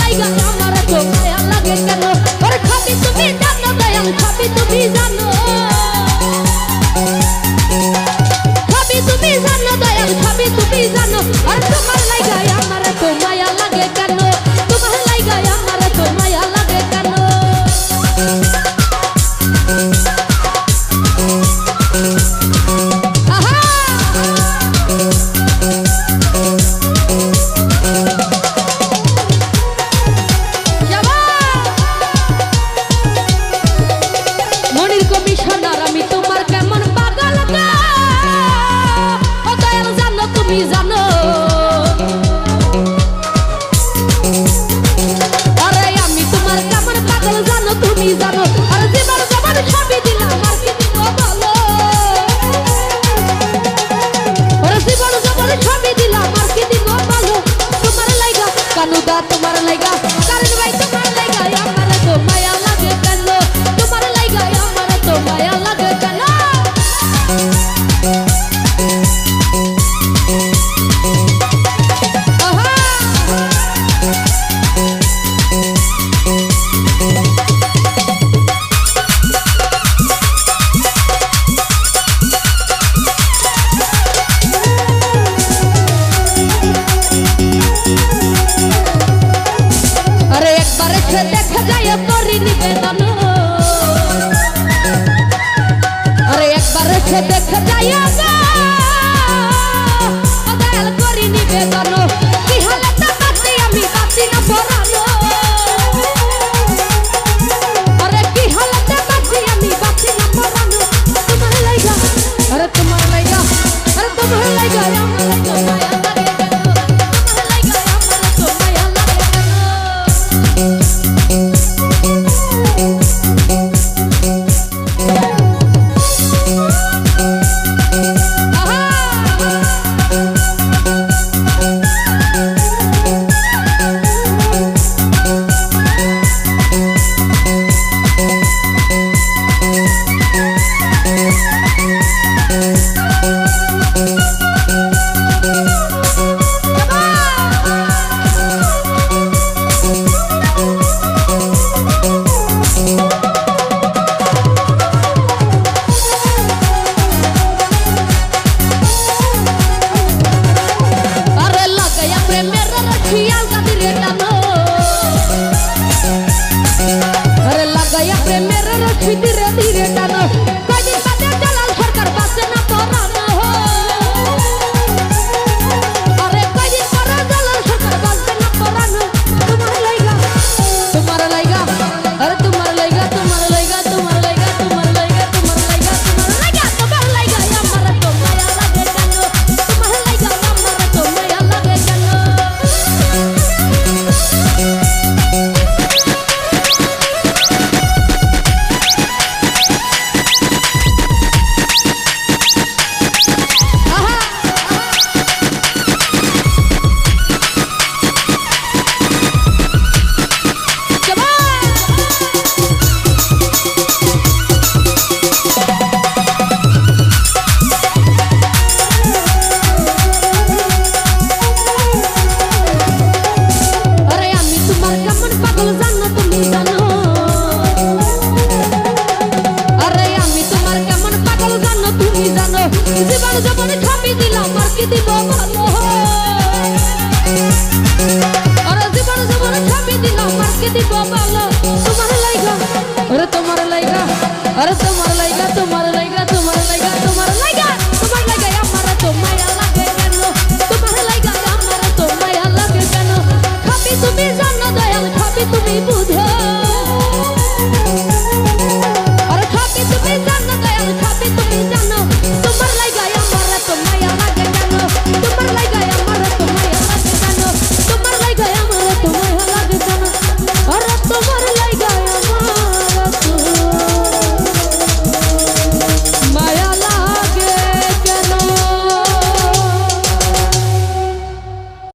লাইগা আমার তো মায়া লাগে কেন ওরে খাবি তুমি জানো দয়াল খাবি তুমি জানো খাবি তুমি জানো দয়াল খাবি তুমি জানো আর তোমার লাইগা আমার তো মায়া লাগে কেন তোমার লাইগা আমার তো মায়া লাগে কেন কমিশনার আমি তোমার কেমন পাগল গো ও দয়াল জানো তুমি জানো আরে আমি তোমার কেমন পাগল জানো তুমি জানো আর জীবন জবান সবই দিলাম আর কি দিব বলো আরে জীবন জবান সবই দিলাম আর কি দিব বলো তোমার লাইগা কানুদা তোমার লাইগা কারণ ভাই তোমার লাইগা আমার তো মায়া লাগে কেন তোমার লাইগা আমার তো মায়া লাগে কেন আরে একবার এসে দেখা যায় করি নিবেদন আরে একবার এসে দেখা যায় দয়াল করি নিবেদন কি হালতে বাঁচি আমি বাঁচি না পরানো আরে কি হালতে বাঁচি আমি বাঁচি না পরানো তোমার লাইগা আরে তোমার লাইগা আরে তোমার লাইগা আমার তো মায়া লাগে কেন তোমার লাইগা আমার তো মায়া লাগে প্রেমের রশি ধীরে ধীরে টানো কয়দিন বাদে জালাল সরকার বাঁচে না পরানো আরে কয়দিন পরে জালাল সরকার বাঁচবে না পরানো তোমার লাইগা আরে তোমার লাইগা তোমার লাইগা তোমার লাইগা তোমার লাইগা তোমার লাইগা তোমার লাইগা তোমার লাইগা আমার তো মায়া লাগে কেন তোমার লাইগা আমার তো মায়া লাগে কেন জীবন জীবন খাবি দিলাম আর কি দিব ভালো আরে জীবন জীবন খাবি দিলাম আর কি দিব ভালো তোমার লাইগা আরে তোমার লাইগা আরে তোমার লাইগা তোমার লাইগা তোমার লাইগা তোমার লাইগা তোমার লাইগা আমার তো মায়া লাগে কেন তোমার লাইগা আমার তো মায়া লাগে কেন খাবি তুমি জানো দয়াল খাবি তুমি বুঝো আরে খাবি তুমি জানো দয়াল খাবি তুমি জানো তোমার লাইগা আমার তো মায়া লাগে কেন তোমার লাইগা আমার তো মায়া লাগে কেন তোমার লাইগা আমার তো মায়া লাগে কেন আরে তোমার